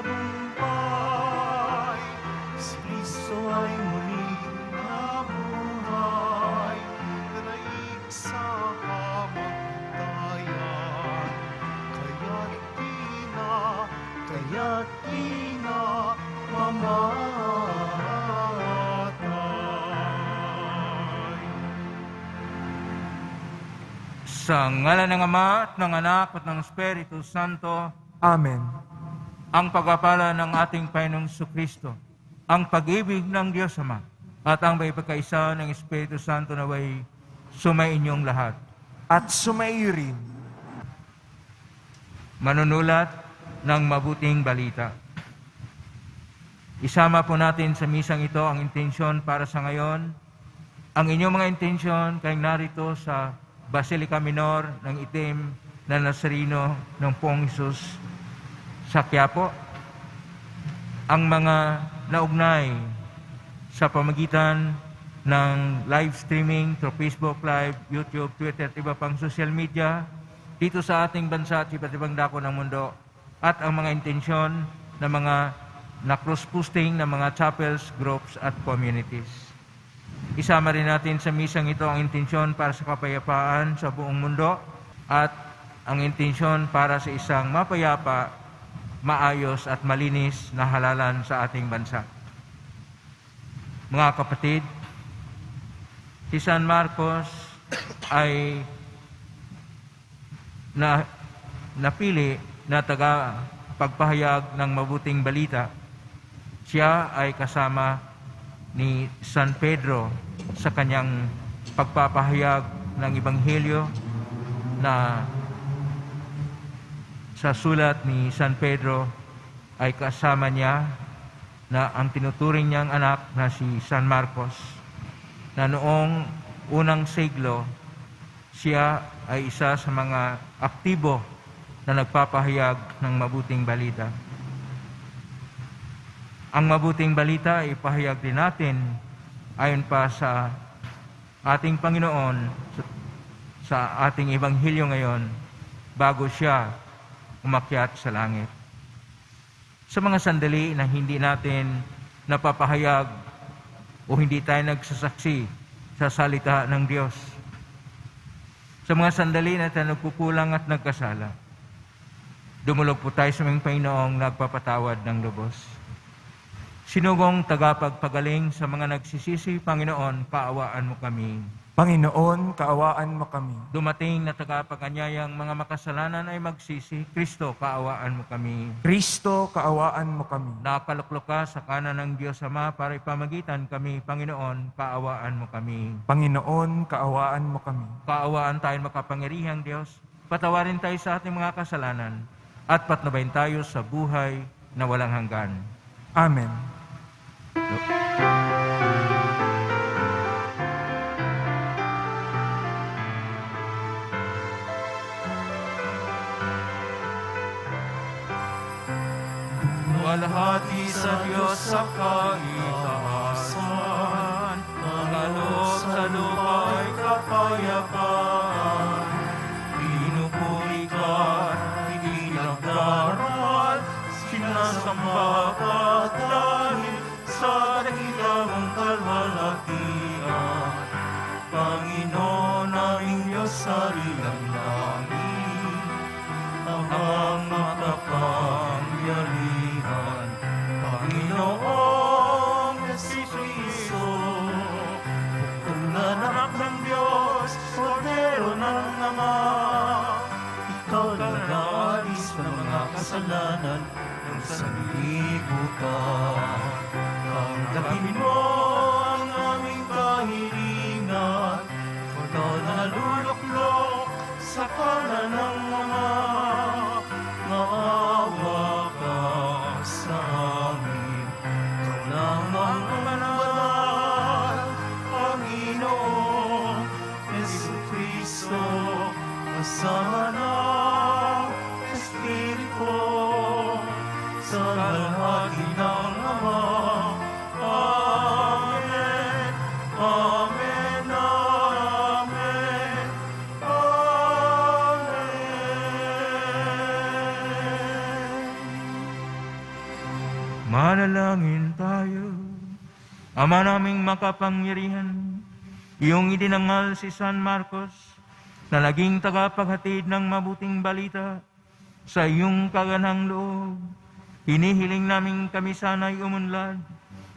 tagumpay. Si Kristo ay muling nabuhay, naig sa kamatayan. Kaya't di na mamatay. Sa ngalan ng Ama at ng Anak at ng Espiritu Santo, Amen. ang pagpapala ng ating Panginoong Kristo, ang pag-ibig ng Diyos Ama, at ang may pagkaisa ng Espiritu Santo naway sumainyong lahat. At sumaiyo rin. Manunulat ng mabuting balita. Isama po natin sa misang ito ang intensyon para sa ngayon. Ang inyong mga intensyon kay narito sa Basilica Minor ng Itim na Nazareno ng Poong Hesus sa Quiapo. Ang mga naugnay sa pamagitan ng live streaming through Facebook Live, YouTube, Twitter at iba pang social media dito sa ating bansa at iba't ibang dako ng mundo, at ang mga intensyon ng mga na-cross-posting ng mga chapels, groups at communities. Isama rin natin sa misang ito ang intensyon para sa kapayapaan sa buong mundo at ang intensyon para sa isang mapayapa, maayos at malinis na halalan sa ating bansa. Mga kapatid, si San Marcos ay napili na pagpahayag ng mabuting balita. Siya ay kasama ni San Pedro sa kanyang pagpapahayag ng Ebanghelyo na sa sulat ni San Pedro ay kasama niya na ang tinuturing niyang anak na si San Marcos, na noong unang siglo siya ay isa sa mga aktibo na nagpapahayag ng mabuting balita. Ang mabuting balita ay ipahayag din natin ayon pa sa ating Panginoon sa ating Ebanghelyo ngayon bago siya umakyat sa langit. Sa mga sandali na hindi natin napapahayag o hindi tayo nagsasaksi sa salita ng Diyos, sa mga sandali na tayo nagkukulang at nagkasala, dumulog po tayo sa aming Panginoong nagpapatawad ng lubos. Sinugong tagapagpagaling sa mga nagsisisi, Panginoon, kaawaan mo kami. Panginoon, kaawaan mo kami. Dumating na tagapaganyayang mga makasalanan ay magsisi, Kristo, kaawaan mo kami. Kristo, kaawaan mo kami. Nakaluklok ka sa kanan ng Diyos Ama para ipamagitan kami, Panginoon, kaawaan mo kami. Panginoon, kaawaan mo kami. Kaawaan tayo makapangyarihang Diyos, patawarin tayo sa ating mga kasalanan, at patnubayin tayo sa buhay na walang hanggan. Amen. Luwalhati sa Diyos sa kaitaasan, mangalog sa lupa'y kapayapaan. Pinupuri ka, itinagdaral, sinasamba ka dahil sa dakila mong kalwalhatian. Panginoon naming Diyos sa rilang langit, ang makapangyarihan. Panginoong Jesucristo, bukod na anak ng Diyos, Kordero ng Ama, ikaw nag-aalis ng mga kasalanan ng sanlibutan. Tanggapin mo ang aming kahilingan, ikaw na naluluklok sa kanan ng Ama. Maawa ka sa amin, ikaw lang ang banal, Panginoon Jesucristo, kasama ng Espiritu, sa lahati ng Ama. Amen, Amen, Amen, Amen. Manalangin tayo. Ama naming makapangyarihan, iyong idinangal si San Marcos na naging tagapaghatid ng mabuting balita sa iyong kaganang loob. Hinihiling namin kami sana'y umunlad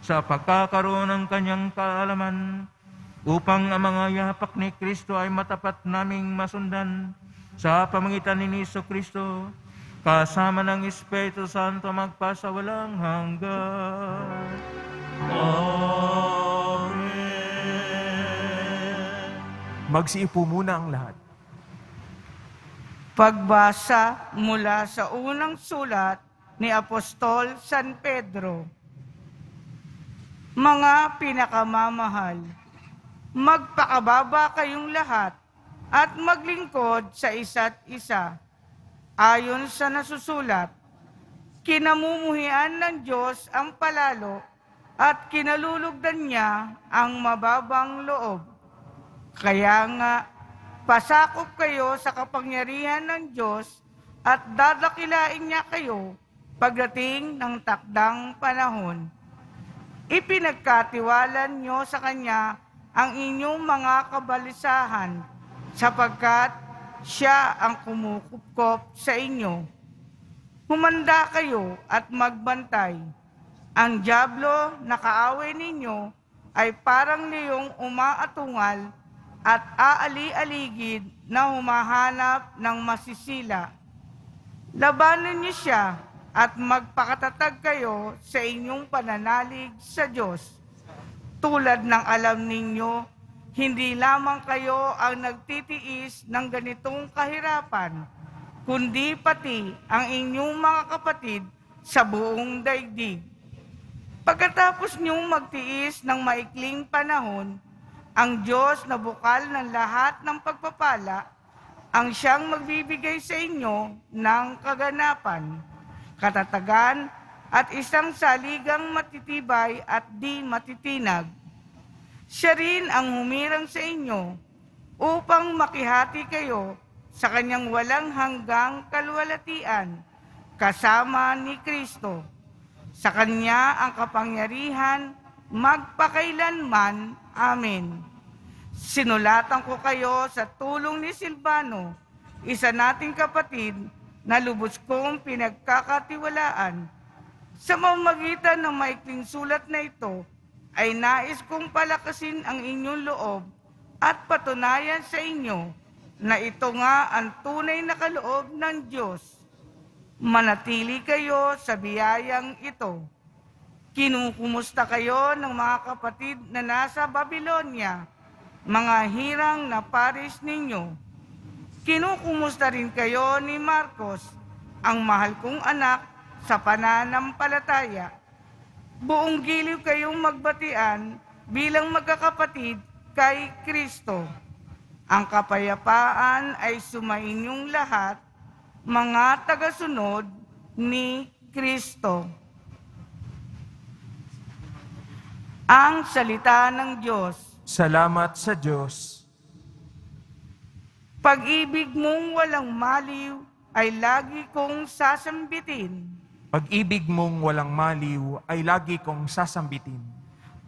sa pagkakaroon ng kanyang kaalaman upang ang mga yapak ni Kristo ay matapat naming masundan sa pamagitan ni Jesucristo kasama ng Espiritu Santo magpasawalang hanggan. Amen. Magsiupo muna ang lahat. Pagbasa mula sa unang sulat ni Apostol San Pedro. Mga pinakamamahal, magpakababa kayong lahat at maglingkod sa isa't isa. Ayon sa nasusulat, kinamumuhian ng Diyos ang palalo at kinalulugdan niya ang mababang loob. Kaya nga, pasakop kayo sa kapangyarihan ng Diyos at dadakilain niya kayo pagdating ng takdang panahon. Ipinagkatiwalan niyo sa Kanya ang inyong mga kabalisahan sapagkat Siya ang kumukupkop sa inyo. Humanda kayo at magbantay. Ang dyablo na kaaway ninyo ay parang leyong umaatungal at aali-aligid na humahanap ng masisila. Labanan niyo siya at magpakatatag kayo sa inyong pananalig sa Diyos. Tulad ng alam ninyo, hindi lamang kayo ang nagtitiis ng ganitong kahirapan, kundi pati ang inyong mga kapatid sa buong daigdig. Pagkatapos niyong magtiis ng maikling panahon, ang Diyos na bukal ng lahat ng pagpapala, ang siyang magbibigay sa inyo ng kaganapan, katatagan at isang saligang matitibay at di matitinag. Siya rin ang humirang sa inyo upang makihati kayo sa kanyang walang hanggang kaluwalhatian kasama ni Kristo. Sa kanya ang kapangyarihan magpakailanman. Amen. Sinulatan ko kayo sa tulong ni Silvano, isa nating kapatid na lubos kong pinagkakatiwalaan. Sa pamamagitan ng maikling sulat na ito, ay nais kong palakasin ang inyong loob at patunayan sa inyo na ito nga ang tunay na kaloob ng Diyos. Manatili kayo sa biyayang ito. Kinukumusta kayo ng mga kapatid na nasa Babylonia, mga hirang na paris ninyo. Kinukumusta rin kayo ni Marcos, ang mahal kong anak sa pananampalataya. Buong giliw kayong magbatian bilang magkakapatid kay Kristo. Ang kapayapaan ay sumainyong lahat, mga tagasunod ni Kristo. Ang salita ng Diyos. Salamat sa Diyos. Pag-ibig mong walang maliw ay lagi kong sasambitin. Pag-ibig mong walang maliw ay lagi kong sasambitin.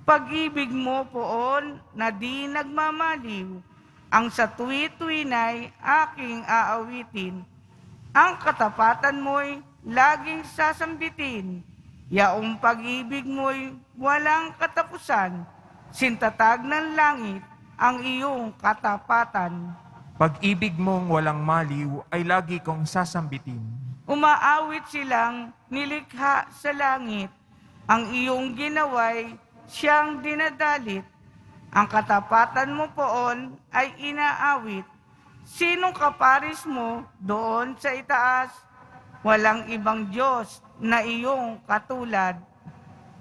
Pag-ibig mo poon na di nagmamaliw, ang sa tuwi-tuwina'y aking aawitin. Ang katapatan mo'y laging sasambitin, yaong pag-ibig mo'y walang katapusan, sintatag ng langit ang iyong katapatan. Pag-ibig mong walang maliw ay lagi kong sasambitin. Umaawit silang nilikha sa langit, ang iyong ginaway siyang dinadalit. Ang katapatan mo poon ay inaawit. Sinong kaparis mo doon sa itaas? Walang ibang Diyos na iyong katulad.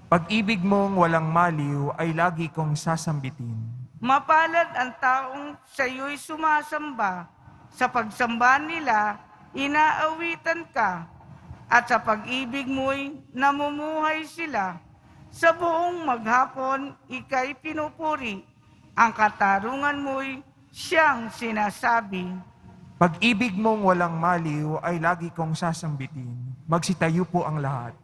Pag-ibig mong walang maliw ay lagi kong sasambitin. Mapalad ang taong sa iyo'y sumasamba. Sa pagsamba nila, inaawitan ka. At sa pag-ibig mo'y namumuhay sila. Sa buong maghapon, ika'y pinupuri. Ang katarungan mo'y siyang sinasabi. Pag-ibig mong walang maliw ay lagi kong sasambitin. Magsitayo po ang lahat.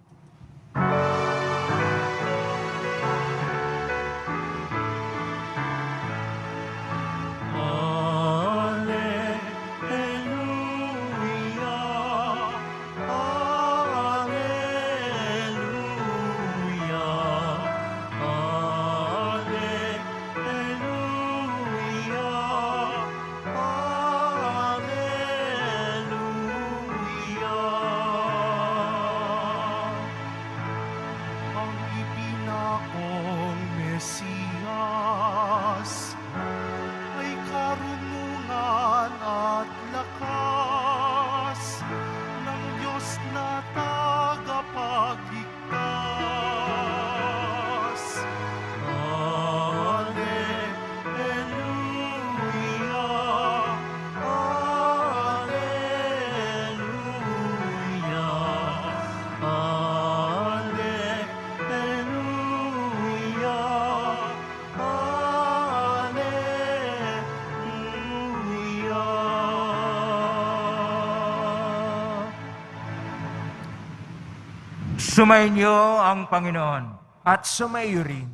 Sumainyo ang Panginoon. At sumayo rin.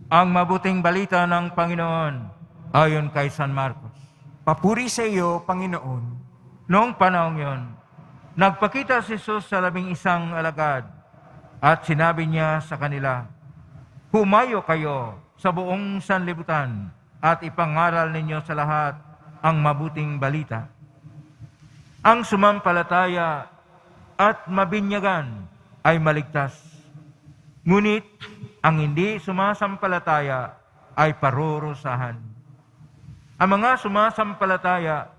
Ang mabuting balita ng Panginoon ayon kay San Marcos. Papuri sa iyo, Panginoon. Noong panahon yon, nagpakita si Jesus sa 11 alagad at sinabi niya sa kanila, "Humayo kayo sa buong sanlibutan at ipangaral ninyo sa lahat ang mabuting balita. Ang sumampalataya at mabinyagan ay maligtas. Ngunit ang hindi sumasampalataya ay parurusahan. Ang mga sumasampalataya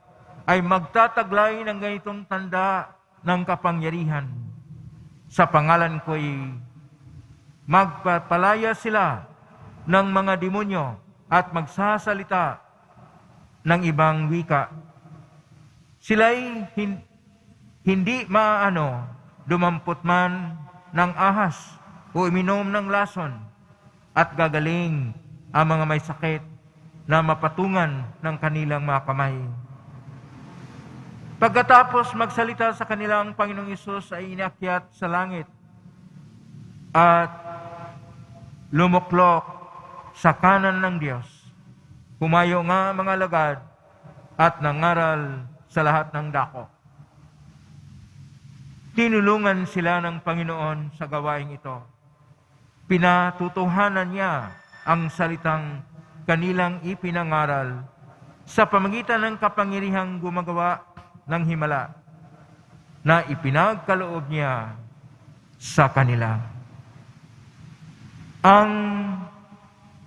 ay magtataglay ng ganitong tanda ng kapangyarihan. Sa pangalan ko'y magpapalaya sila ng mga demonyo at magsasalita ng ibang wika. Sila'y hindi dumampot man ng ahas o uminom ng lason at gagaling ang mga may sakit na mapatungan ng kanilang mga kamay." Pagkatapos magsalita sa kanila, ang Panginoong Hesus ay inakyat sa langit at lumuklok sa kanan ng Diyos. Humayo nga mga alagad at nangaral sa lahat ng dako. Tinulungan sila ng Panginoon sa gawaing ito. Pinatutuhanan niya ang salitang kanilang ipinangaral sa pamagitan ng kapangyarihang gumagawa ng himala na ipinagkaloob niya sa kanila. Ang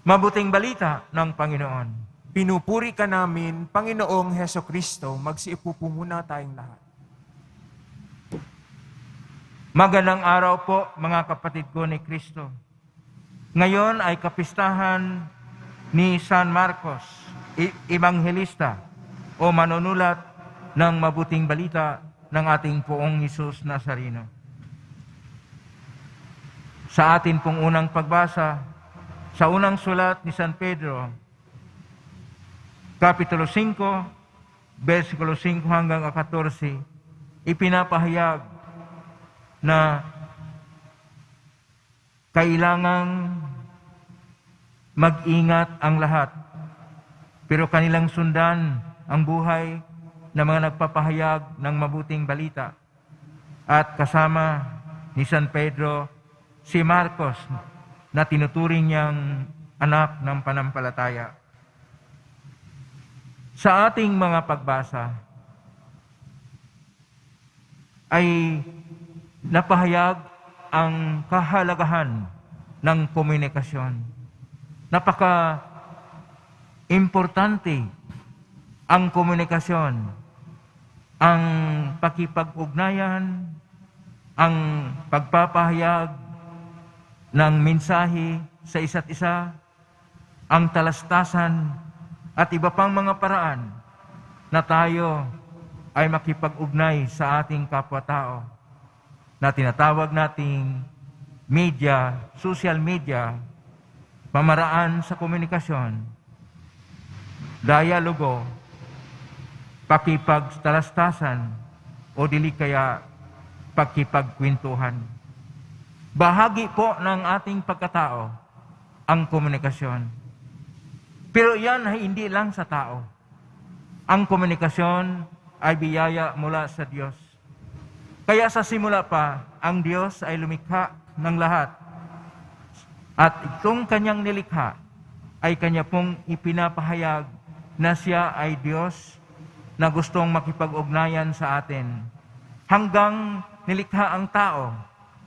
mabuting balita ng Panginoon. Pinupuri ka namin, Panginoong Hesukristo. Magsiupo muna tayong lahat. Magandang araw po mga kapatid ko ni Kristo. Ngayon ay kapistahan ni San Marcos, Ebanghelista o manunulat ng mabuting balita ng ating Poong Hesus Nazareno. Sa atin pong unang pagbasa, sa unang sulat ni San Pedro, Kapitulo 5, versikulo 5 hanggang 14, ipinapahayag na kailangang mag-ingat ang lahat, pero kanilang sundan ang buhay ng mga nagpapahayag ng mabuting balita. At kasama ni San Pedro, si Marcos, na tinuturing niyang anak ng panampalataya. Sa ating mga pagbasa ay napahayag ang kahalagahan ng komunikasyon. Napaka-importante ang komunikasyon, ang pakipag-ugnayan, ang pagpapahayag ng mensahe sa isa't isa, ang talastasan at iba pang mga paraan na tayo ay makipag-ugnay sa ating kapwa-tao na tinatawag nating media, social media, pamaraan sa komunikasyon, dialogo, pakipagtalastasan o dili kaya pakipagkwentuhan. Bahagi po ng ating pagkatao ang komunikasyon. Pero yan ay hindi lang sa tao. Ang komunikasyon ay biyaya mula sa Diyos. Kaya sa simula pa, ang Diyos ay lumikha ng lahat. At itong kanyang nilikha ay kanya pong ipinapahayag na siya ay Diyos na gustong makipag-ugnayan sa atin. Hanggang nilikha ang tao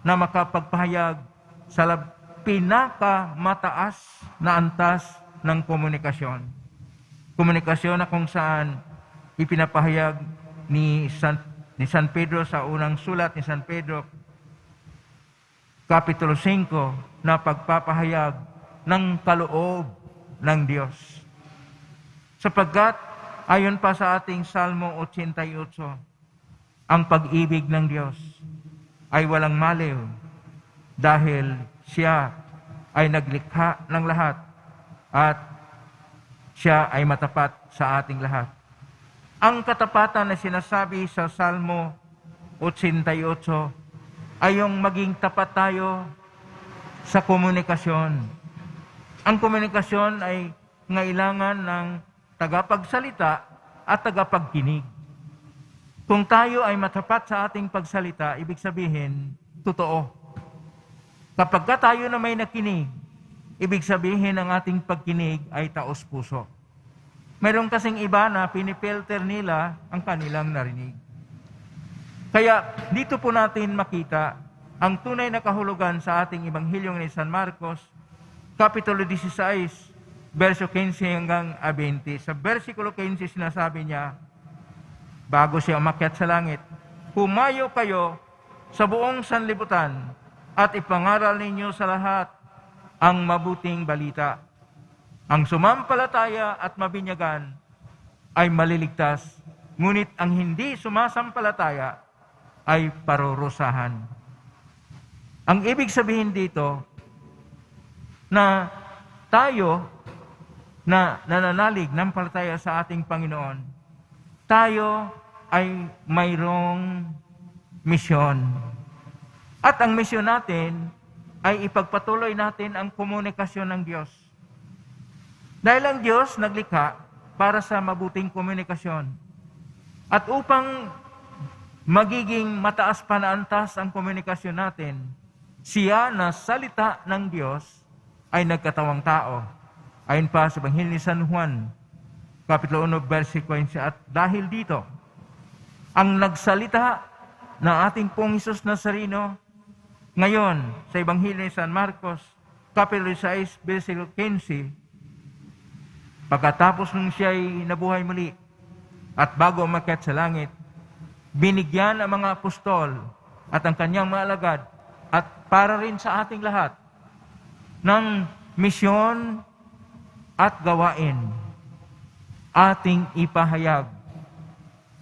na makapagpahayag sa pinakamataas na antas ng komunikasyon. Komunikasyon na kung saan ipinapahayag ni San Pedro sa unang sulat ni San Pedro, Kapitulo 5, na pagpapahayag ng kaloob ng Diyos. Sapagkat, ayon pa sa ating Salmo 88, ang pag-ibig ng Diyos ay walang maliw dahil siya ay naglikha ng lahat at siya ay matapat sa ating lahat. Ang katapatan na sinasabi sa Salmo 88 ay yung maging tapat tayo sa komunikasyon. Ang komunikasyon ay ngailangan ng tagapagsalita at tagapagkinig. Kung tayo ay matapat sa ating pagsalita, ibig sabihin, totoo. Kapag tayo na may nakinig, ibig sabihin ang ating pagkinig ay taos-puso. Mayroon kasing iba na pinipilter nila ang kanilang narinig. Kaya dito po natin makita ang tunay na kahulugan sa ating Ebanghelyo ni San Marcos, Kapitulo 16, verso 15 hanggang 20. Sa versikulo 15 sinasabi niya, bago siya umakyat sa langit, "Humayo kayo sa buong sanlibutan at ipangaral ninyo sa lahat ang mabuting balita. Ang sumampalataya at mabinyagan ay maliligtas, ngunit ang hindi sumasampalataya ay parurusahan." Ang ibig sabihin dito, na tayo na nananalig ng palataya sa ating Panginoon, tayo ay mayroong misyon. At ang misyon natin ay ipagpatuloy natin ang komunikasyon ng Diyos. Dahil ang Diyos naglikha para sa mabuting komunikasyon. At upang magiging mataas pa na antas ang komunikasyon natin, siya na salita ng Diyos ay nagkatawang tao. Ayon pa sa Ebanghelyo ni San Juan, Kapitulo 1, versikulo 15. At dahil dito, ang nagsalita ng ating Pong Hesus Nazareno, ngayon sa Ebanghelyo ni San Marcos, Kapitulo 6, versikulo 15, pagkatapos nung siya ay nabuhay muli at bago umakyat sa langit, binigyan ang mga apostol at ang kanyang mga alagad at para rin sa ating lahat ng misyon at gawain, ating ipahayag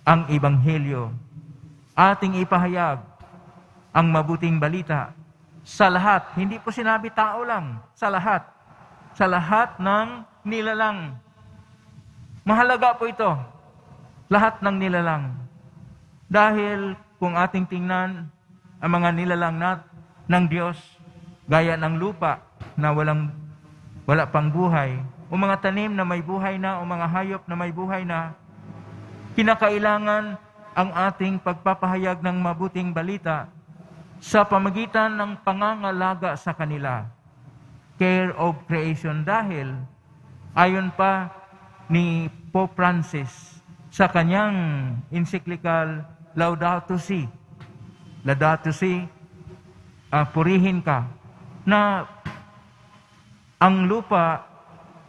ang Ebanghelyo, ating ipahayag ang mabuting balita sa lahat. Hindi po sinabi tao lang, sa lahat ng nilalang. Mahalaga po ito, lahat ng nilalang. Dahil kung ating tingnan ang mga nilalang ng Diyos, gaya ng lupa na wala pang buhay, o mga tanim na may buhay na, o mga hayop na may buhay na, kinakailangan ang ating pagpapahayag ng mabuting balita sa pamagitan ng pangangalaga sa kanila. Care of creation. Dahil, ayon pa ni Pope Francis sa kanyang encyclical Laudato Si, purihin ka, na ang lupa,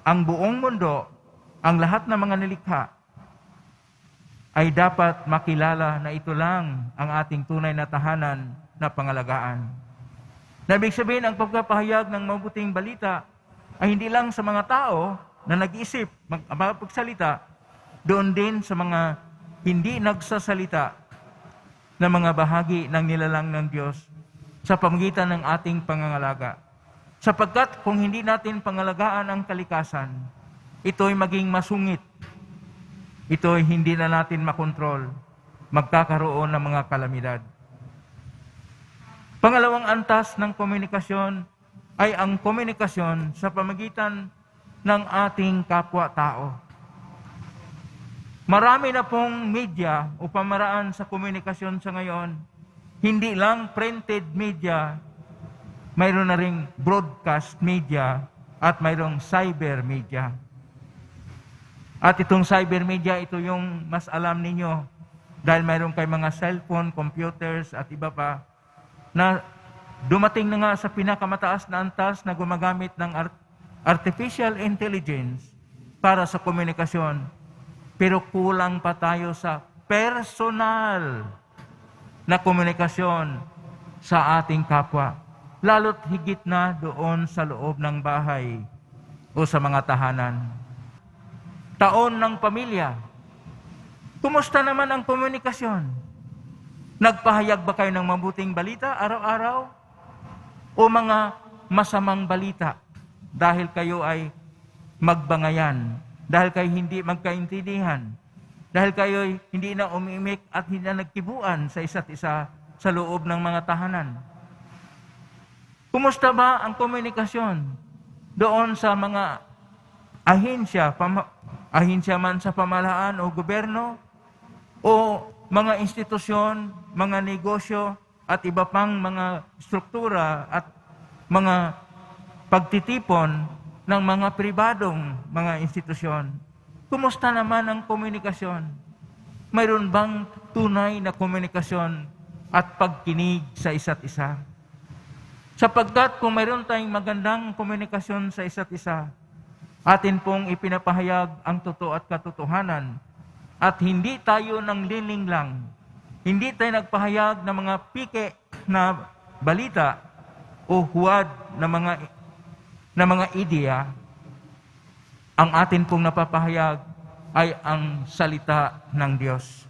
ang buong mundo, ang lahat ng mga nilikha, ay dapat makilala na ito lang ang ating tunay na tahanan na pangalagaan. Na ibig sabihin, ang pagpapahayag ng mabuting balita ay hindi lang sa mga tao na nag-iisip, magpagsalita, doon din sa mga hindi nagsasalita na mga bahagi ng nilalang ng Diyos sa pamagitan ng ating pangangalaga. Sapagkat kung hindi natin pangalagaan ang kalikasan, ito'y maging masungit. Ito'y hindi na natin makontrol. Magkakaroon ng mga kalamidad. Pangalawang antas ng komunikasyon ay ang komunikasyon sa pamagitan ng ating kapwa-tao. Marami na pong media o pamaraan sa komunikasyon sa ngayon. Hindi lang printed media, mayroon na ring broadcast media at mayroong cyber media. At itong cyber media, ito yung mas alam ninyo dahil mayroon kay mga cellphone, computers at iba pa na dumating na nga sa pinakamataas na antas na gumagamit ng artificial intelligence para sa komunikasyon. Pero kulang pa tayo sa personal na komunikasyon sa ating kapwa. Lalo't higit na doon sa loob ng bahay o sa mga tahanan. Taon ng pamilya. Kumusta naman ang komunikasyon? Nagpahayag ba kayo ng mabuting balita araw-araw? O mga masamang balita dahil kayo ay magbangayan, dahil kayo hindi magkaintindihan, dahil kayo ay hindi na umimik at hindi na nagkibuan sa isa't isa sa loob ng mga tahanan? Kumusta ba ang komunikasyon doon sa mga ahensya man sa pamahalaan o gobyerno o mga institusyon, mga negosyo at iba pang mga struktura at mga pagtitipon ng mga pribadong mga institusyon? Kumusta naman ang komunikasyon? Mayroon bang tunay na komunikasyon at pagkinig sa isa't isa? Sapagkat kung mayroon tayong magandang komunikasyon sa isa't isa, atin pong ipinapahayag ang totoo at katotohanan at hindi tayo nang liling lang, hindi tayo nagpahayag ng mga pike na balita o huwad na mga ideya. Ang atin pong napapahayag ay ang salita ng Diyos.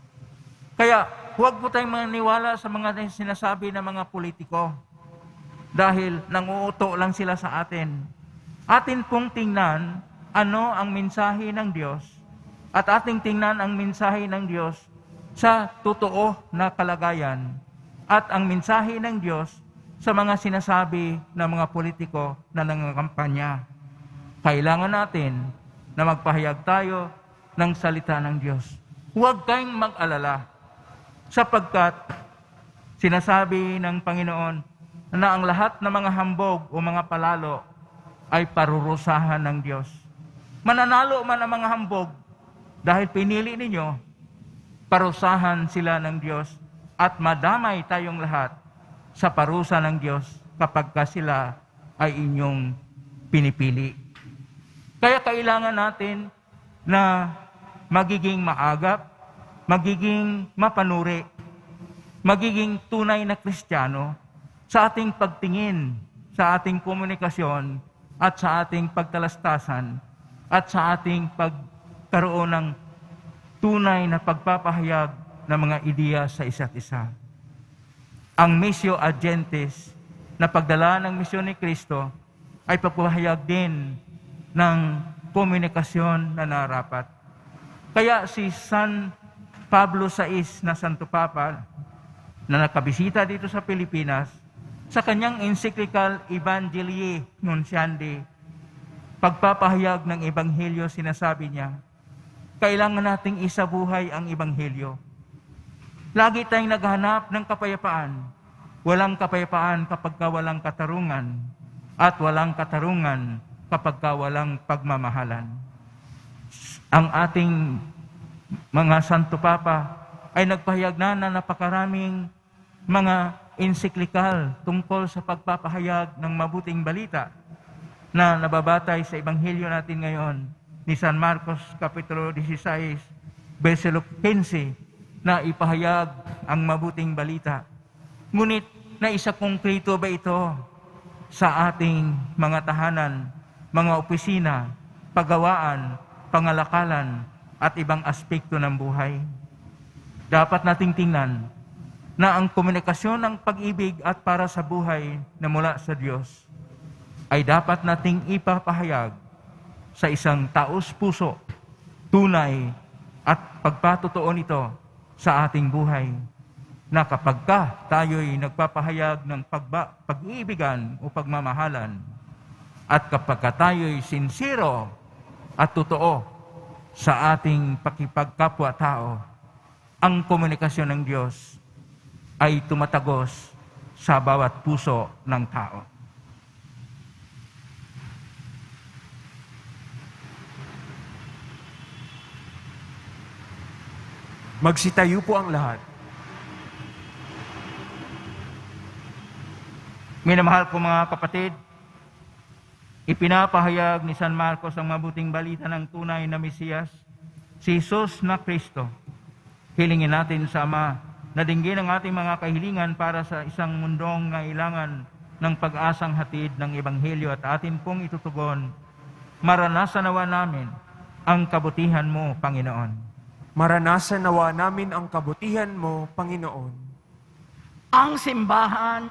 Kaya huwag po tayong maniwala sa mga sinasabi ng mga politiko dahil nanguuto lang sila sa atin. Atin pong tingnan ano ang mensahe ng Diyos at ating tingnan ang mensahe ng Diyos sa totoo na kalagayan at ang mensahe ng Diyos sa mga sinasabi ng mga politiko na nangangampanya. Kailangan natin na magpahayag tayo ng salita ng Diyos. Huwag kayong mag-alala sapagkat sinasabi ng Panginoon na ang lahat ng mga hambog o mga palalo ay parurusahan ng Diyos. Mananalo man ang mga hambog dahil pinili ninyo, parusahan sila ng Diyos at madamay tayong lahat sa parusa ng Diyos kapag sila ay inyong pinipili. Kaya kailangan natin na magiging maagap, magiging mapanuri, magiging tunay na Kristiyano sa ating pagtingin, sa ating komunikasyon, at sa ating pagtalastasan, at sa ating pagkaroon ng tunay na pagpapahayag ng mga ideya sa isa't isa. Ang Missio Agentis na pagdala ng misyon ni Kristo ay pagpapahayag din ng komunikasyon na narapat. Kaya si San Pablo VI na Santo Papa na nakabisita dito sa Pilipinas, sa kanyang encyclical Evangelii Nunciandi, pagpapahayag ng Ebanghelyo, sinasabi niya, kailangan nating isabuhay ang Ebanghelyo. Lagi tayong naghahanap ng kapayapaan. Walang kapayapaan kapag walang katarungan, at walang katarungan kapag walang pagmamahalan. Ang ating mga Santo Papa ay nagpahayag na napakaraming mga encyclical tungkol sa pagpapahayag ng mabuting balita na nababatay sa Ebanghelyo natin ngayon ni San Marcos Kapitulo 16, Versikulo 15, na ipahayag ang mabuting balita. Ngunit naisa konkreto ba ito sa ating mga tahanan, mga opisina, paggawaan, pangalakalan, at ibang aspekto ng buhay? Dapat nating tingnan na ang komunikasyon ng pag-ibig at para sa buhay na mula sa Diyos ay dapat nating ipapahayag sa isang taos-puso, tunay at pagpatotoo nito sa ating buhay, na kapag tayo'y nagpapahayag ng pag-iibigan o pagmamahalan, at kapag tayo'y sincero at totoo sa ating pakipagkapwa-tao, ang komunikasyon ng Diyos ay tumatagos sa bawat puso ng tao. Magsitayo po ang lahat. Minamahal ko mga kapatid, ipinapahayag ni San Marcos ang mabuting balita ng tunay na Mesiyas, si Jesus na Kristo. Hilingin natin sa Ama na dinggin ang ating mga kahilingan para sa isang mundong ngailangan ng pag-asang hatid ng Ebanghelyo at atin pong itutugon. Maranasan nawa namin ang kabutihan mo, Panginoon. Maranasan nawa namin ang kabutihan mo, Panginoon. Ang simbahan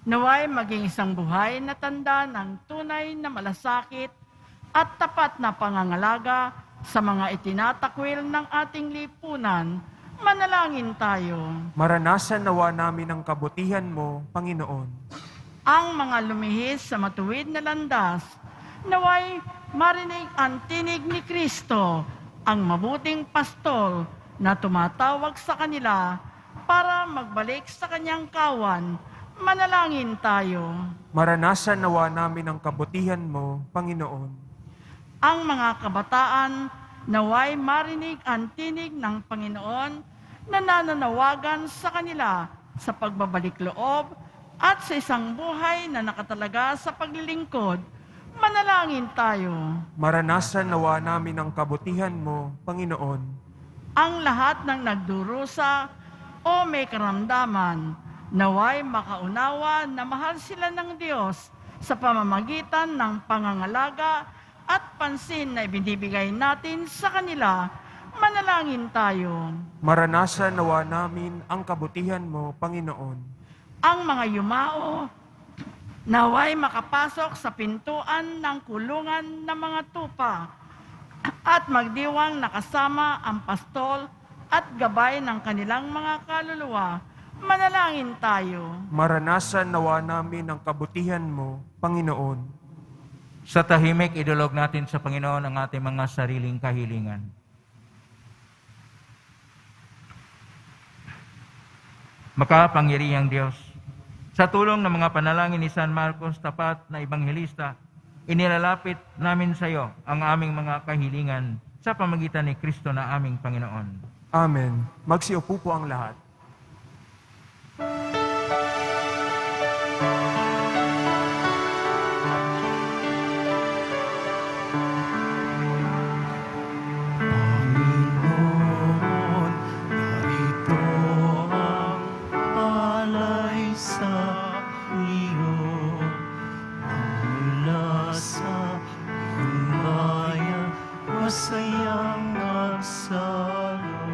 naway maging isang buhay na tanda ng tunay na malasakit at tapat na pangangalaga sa mga itinatakwil ng ating lipunan Manalangin tayo. Maranasan nawa namin ang kabutihan mo, Panginoon. Ang mga lumihis sa matuwid na landas, naway marinig ang tinig ni Kristo, ang mabuting pastol na tumatawag sa kanila para magbalik sa kanyang kawan. Manalangin tayo. Maranasan nawa namin ang kabutihan mo, Panginoon. Ang mga kabataan, naway marinig ang tinig ng Panginoon na nananawagan sa kanila sa pagbabalik loob at sa isang buhay na nakatalaga sa paglilingkod. Manalangin tayo. Maranasan nawa namin ang kabutihan mo, Panginoon. Ang lahat ng nagdurusa o may karamdaman, naway makaunawa na mahal sila ng Diyos sa pamamagitan ng pangangalaga at pansin na ibinibigay natin sa kanila. Manalangin tayo. Maranasan nawa namin ang kabutihan mo, Panginoon. Ang mga yumao, naway makapasok sa pintuan ng kulungan ng mga tupa at magdiwang nakasama ang pastol at gabay ng kanilang mga kaluluwa. Manalangin tayo. Maranasan nawa namin ang kabutihan mo, Panginoon. Sa tahimik, idulog natin sa Panginoon ang ating mga sariling kahilingan. Makapangyarihang Diyos, sa tulong ng mga panalangin ni San Marcos, tapat na ebanghelista, inilalapit namin sa iyo ang aming mga kahilingan sa pamagitan ni Kristo na aming Panginoon. Amen. Magsiupo po ang lahat. Panginoon, narito ang alay sa iyo. Mula sa iyong bayan, masayang nagsalo.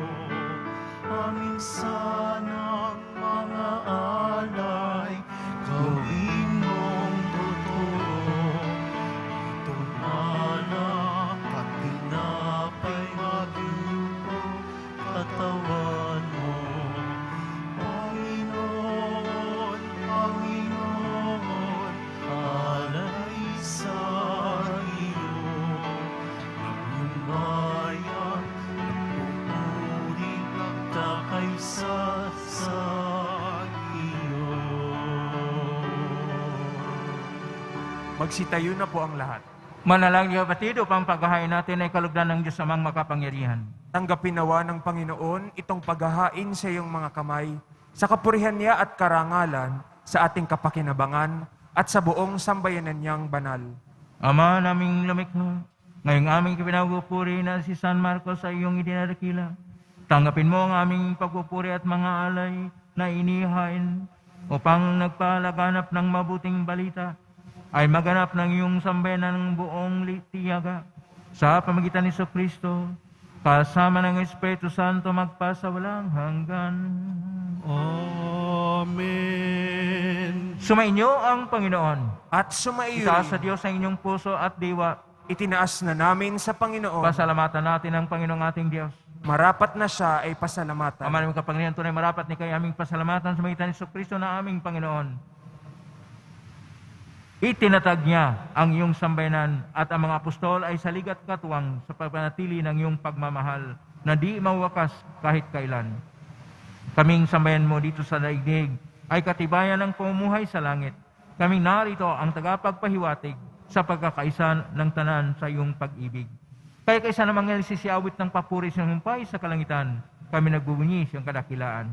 Aming sanang mga alay, gawin mong totoo. Itong alak at tinapay maging po katawan mo. Panginoon, Panginoon, alay sa iyo. Ang bayan, nagpupuri, nagkakaisa sa iyo. Magsitayo na po ang lahat. Manalangin kapatid upang paghahain natin ay kalugdan ng Diyos amang makapangyarihan. Tanggapin nawa ng Panginoon itong paghahain sa iyong mga kamay, sa kapurihan niya at karangalan, sa ating kapakinabangan, at sa buong sambayanan niyang banal. Ama naming lumikha, ngayong aming pinagpupuri na si San Marcos sa iyong idinadakila. Tanggapin mo ang aming pagpupuri at mga alay na inihain upang nagpalaganap ng mabuting balita ay maganap ng iyong sambayanan ng buong tiyaga sa pamagitan ni Kristo, kasama ng Espiritu Santo magpasawalang hanggan. Amen. Sumainyo ang Panginoon. At sumaiyo Itaas sa rin, Diyos ang inyong puso at diwa. itinaas na namin sa Panginoon. Pasalamatan natin ang Panginoong ating Diyos. Marapat na siya ay pasalamatan. Ama namin kapangyarihan, tunay marapat ni kay aming pasalamatan sa magitan ni Kristo na aming Panginoon. Itinatag niya ang iyong sambayanan at ang mga apostol ay salig at katuwang sa pagpanatili ng iyong pagmamahal na di mawakas kahit kailan. Kaming sambayan mo dito sa daigdig ay katibayan ng pamumuhay sa langit. Kaming narito ang tagapagpahiwatig sa pagkakaisa ng tanan sa iyong pag-ibig. Kaya kaysa namang nagsisiawit ng papuri sa humpay sa kalangitan, kami nagbubunyi sa iyong kadakilaan.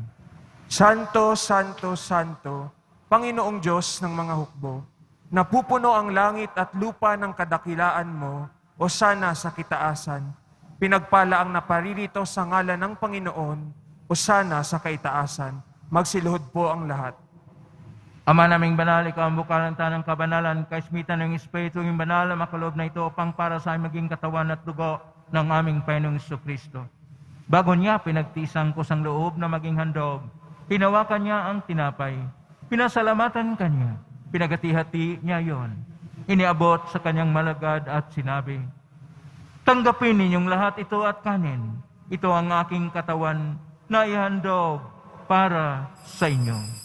Santo, Santo, Santo, Panginoong Diyos ng mga hukbo, napupuno ang langit at lupa ng kadakilaan mo, o sana sa kitaasan. Pinagpala ang naparirito sa ngalan ng Panginoon, o sana sa kaitaasan. Magsiluhod po ang lahat. Ama naming banal, ikaw ang bukal ng tanang kabanalan, kaismitan ng Espiritu yung banal na makaloob na ito upang para sa maging katawan at dugo ng aming Panginoong Kristo. Bago niya pinagtisang kusang loob na maging handog, hinawakan niya ang tinapay, pinasalamatan kanya, pinagati-hati niya yon. Iniabot sa kanyang malagad at sinabi, "Tanggapin ninyong lahat ito at kanin. Ito ang aking katawan na ihandog para sa inyo.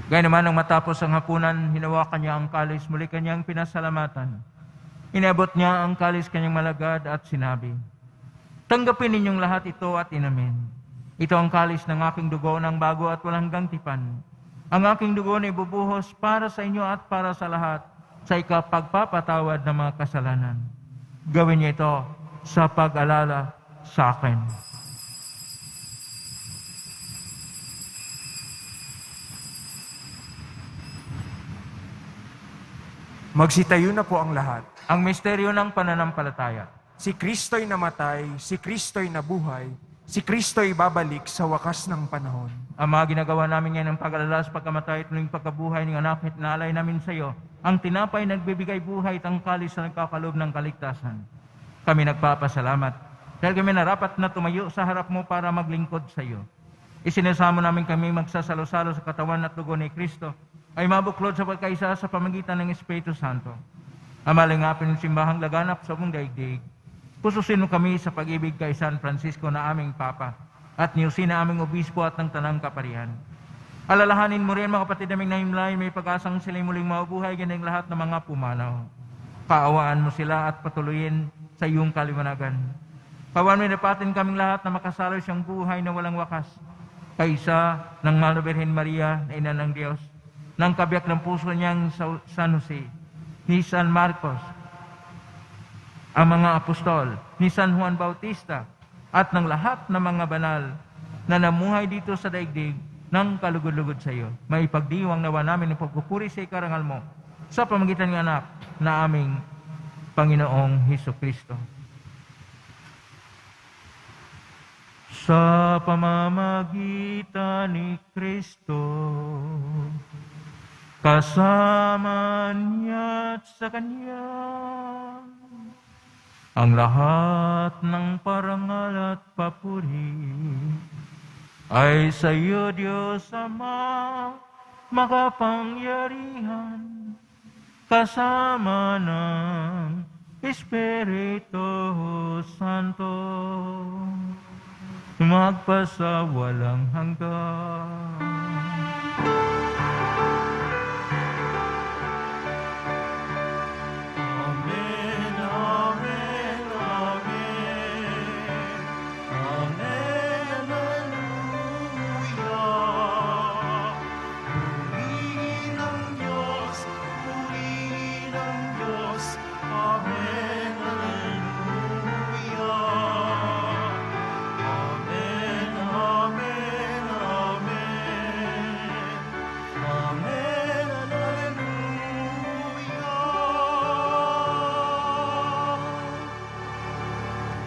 Gaya naman nang matapos ang hapunan, hinawakan niya ang kalis, muli kanyang pinasalamatan. Inabot niya ang kalis kanyang malagad at sinabi, "Tanggapin ninyong lahat ito at inamin. Ito ang kalis ng aking dugo ng bago at walang hanggang tipan. Ang aking dugo na ibubuhos para sa inyo at para sa lahat sa ikapagpapatawad ng mga kasalanan. Gawin niyo ito sa pag-alala sa akin." Magsitayo na po ang lahat. Ang misteryo ng pananampalataya. Si Kristo'y namatay, si Kristo'y nabuhay, si Kristo'y babalik sa wakas ng panahon. Ang mga ginagawa namin ngayon ng pag-alala sa pagkamatay at muling pagkabuhay ng anak at naalay namin sa iyo, ang tinapay nagbibigay buhay at ang kalis na nagkakalob ng kaligtasan. Kami nagpapasalamat dahil kami narapat na tumayo sa harap mo para maglingkod sa iyo. Isinasamo namin kami magsasalo-salo sa katawan at dugo ni Kristo ay mabuklod sa pagkaisa sa pamagitan ng Espiritu Santo. Amalingapin ng simbahang laganap sa buong daigdig. Pususin mo kami sa pag-ibig kay San Francisco na aming Papa at niyusin na aming Obispo at ng Tanang Kaparian. Alalahanin mo rin mga kapatid naming nahimlay, may pag-asang sila'y muling mabuhay ganang lahat ng mga pumanaw. Kaawaan mo sila at patuloyin sa iyong kaliwanagan. Kawan mo napatin kaming lahat na makasalo siyang buhay na walang wakas. Kaisa ng Mahal na Birhen Maria na Ina ng Diyos, ng kabiyak ng puso niyang San Jose, ni San Marcos, ang mga apostol, ni San Juan Bautista, at ng lahat ng mga banal na namuhay dito sa daigdig ng kalugod-lugod sa iyo. May pagdiwang nawa namin ng pagpupuri sa ikarangal mo sa pamagitan ng anak na aming Panginoong Hesukristo. Sa pamamagitan ni Kristo, kasama niya at sa Kanya, ang lahat ng parangal at papuri ay sa iyo, Diyos Ama, makapangyarihan, kasama ng Espiritu Santo, magpasawalang hanggan.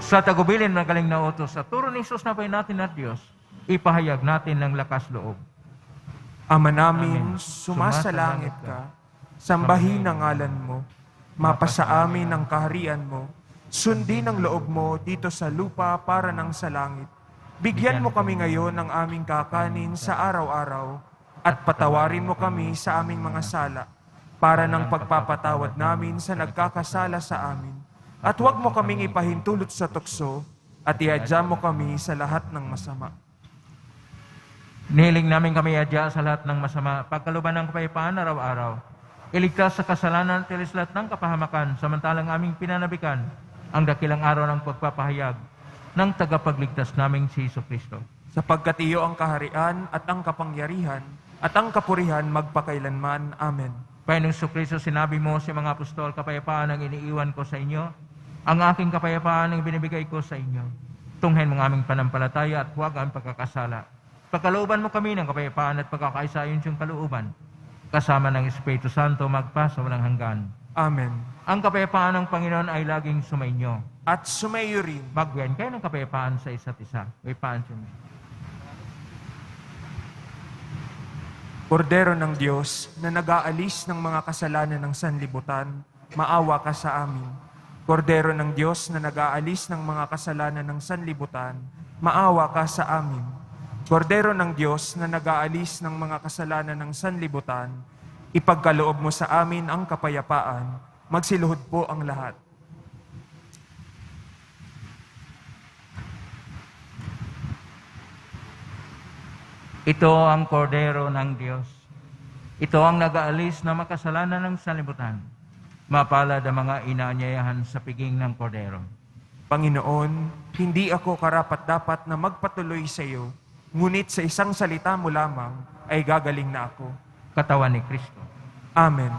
Sa tagubilin ng galing na utos, sa turo ni Jesus na pay natin at Diyos, ipahayag natin ng lakas loob. Ama namin, sumasalangit ka, sambahin ang ngalan mo, mapasa amin ang kaharian mo, sundin ang loob mo dito sa lupa para nang sa langit. Bigyan mo kami ngayon ng aming kakanin sa araw-araw, at patawarin mo kami sa aming mga sala, para ng pagpapatawad namin sa nagkakasala sa amin. At huwag mo kaming ipahintulot sa tukso, at iadya mo kami sa lahat ng masama. Nihiling namin kami iadya sa lahat ng masama, pagkaluban ng kapayapaan araw-araw. Iligtas sa kasalanan at tilis lahat ng kapahamakan, samantalang aming pinanabikan ang dakilang araw ng pagpapahayag ng tagapagligtas naming si Jesucristo. Sapagkat iyo ang kaharian at ang kapangyarihan at ang kapurihan magpakailanman. Amen. Panginoong Jesucristo, sinabi mo sa mga apostol, kapayapaan ang iniiwan ko sa inyo, ang aking kapayapaan ang binibigay ko sa inyo. Tunghen mo ang aming panampalataya at huwag ang pagkakasala. Pagkalooban mo kami ng kapayapaan at pagkakaisa ayon sa iyong kalooban, kasama ng Espiritu Santo magpasa walang hanggan. Amen. Ang kapayapaan ng Panginoon ay laging sumainyo. At sumayo rin. Magbiyan kayo ng kapayapaan sa isa't isa. Kapayapaan siya. Kordero ng Diyos na nag-aalis ng mga kasalanan ng sanlibutan, maawa ka sa amin. Kordero ng Diyos na nag-aalis ng mga kasalanan ng sanlibutan, maawa ka sa amin. Kordero ng Diyos na nag-aalis ng mga kasalanan ng sanlibutan, Ipagkaloob mo sa amin ang kapayapaan. Magsiluhod po ang lahat. Ito ang kordero ng Diyos. Ito ang nag-aalis na makasalanan ng sanlibutan. Mapalad ang mga inaanyayahan sa piging ng kordero. Panginoon, hindi ako karapat-dapat na magpatuloy sa iyo, ngunit sa isang salita mo lamang ay gagaling na ako. Katawan ni Kristo. Amen.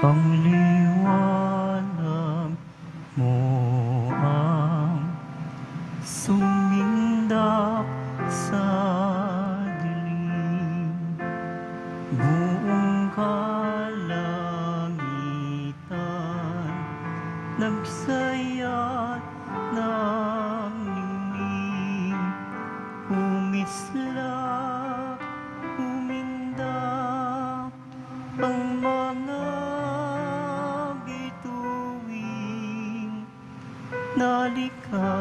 Ang liwanag mo ang sumindak sa dilim. Buong kalangitan nagsayat ng ningning. Umislap, umindak ang mga bituin. Nalika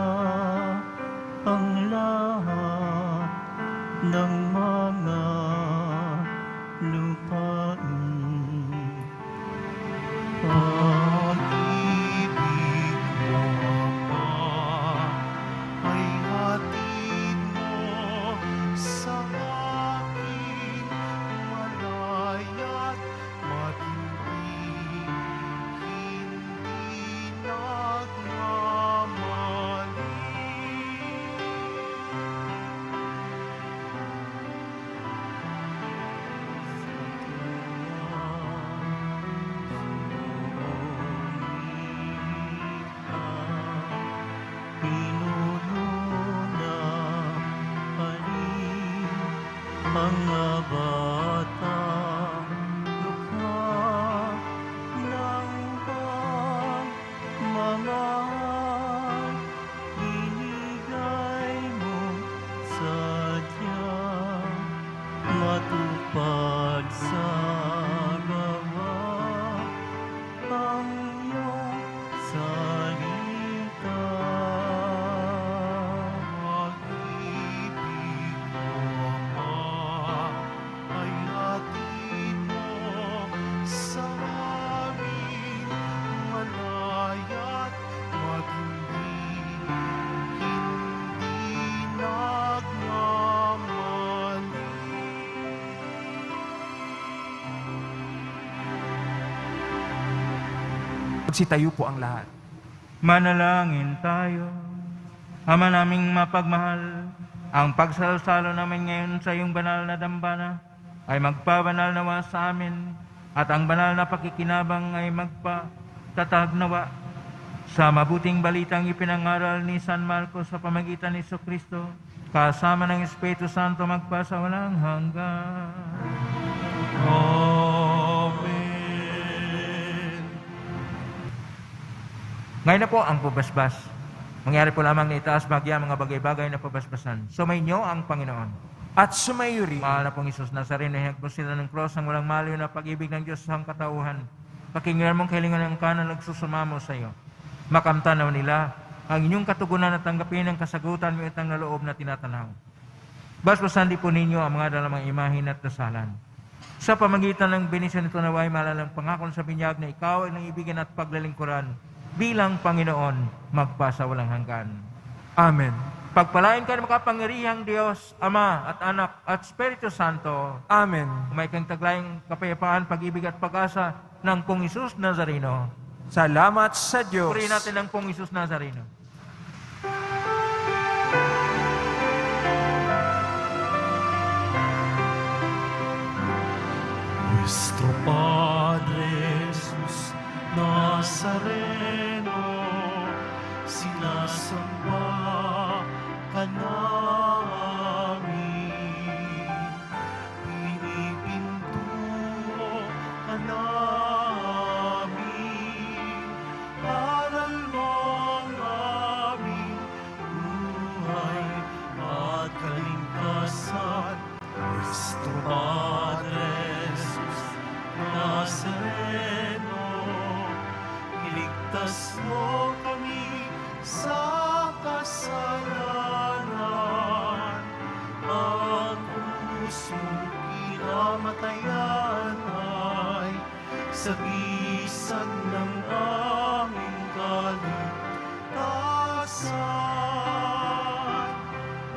ang lahat ng mga lupain. Pag-ibig mo, Ama, ay hatid mo sa akin, malaya't matindi, hindi nagmamali. Mga batang lukha ng pagmamahal, inigay mo sadyang matupad sa gawa ang iyong salita. Pag-ibig mo, Ama, ay hatid mo sa amin, malaya't matindi, hindi nagmamali. Magsitayo po ang lahat. Manalangin tayo. Ama naming mapagmahal, ang pagsalasalo namin ngayon sa iyong banal na dambana ay magpabanal nawa sa amin at ang banal na pakikinabang ay magpatatag nawa sa mabuting balitang ipinangaral ni San Marcos sa pamagitan ni Jesucristo kasama ng Espiritu Santo magpa sa walang hanggan. Amen. Ngayon na po ang pabasbas. Mangyari po lamang na itaas bagya mga bagay-bagay na pabasbasan. Sumainyo ang Panginoon. At sumayo rin. Mahal na pong Isus Nazareno, hiyagpo sila ng cross ang walang maliw na pag-ibig ng Diyos sa katauhan. Pakinggan mong kailangan ng kanan nagsusumamo sa iyo. Makamtan naman nila ang inyong katugunan at tanggapin ang kasagutan mo itang naloob na tinatanaw. Basbasan di po ninyo ang mga dalamang imahin at dasalan. Sa pamagitan ng benisyon nito naway malalang pangakon sa binyag na ikaw ay nang ibigan at paglalingkuran bilang Panginoon magpasa walang hanggan. Amen. Pagpalain ka ng makapangyarihang Diyos, Ama at Anak at Espiritu Santo. Amen. May kang taglayang kapayapaan, pag-ibig at pag-asa ng Pong Isus Nazareno. Salamat sa Diyos. Purihin natin ang Pong Isus Nazareno. Nuestro Padre Jesus Nazareno, sinasamba ka namin, pinipinto ka namin, krus mong kinamatayan ay sagisag ng aming kaligtasan.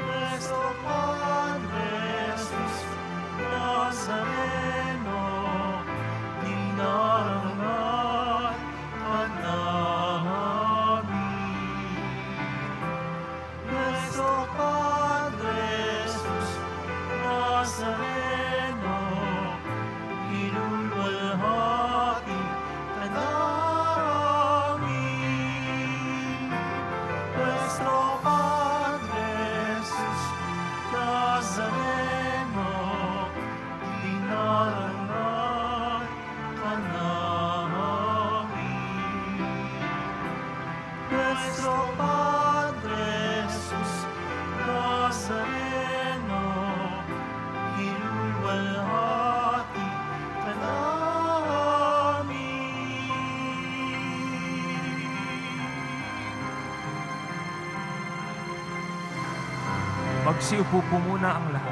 Nuestro Padre Jesus Nazareno, dinarangan ka namin. Nuestro Padre Jesus Nazareno, inulwalhati ka namin. Nuestro Padre Jesus Nazareno, dinarangan ka namin. Nuestro Padre Jesus Nazareno, inulwalhati ka namin. Magsiupo po muna ang lahat.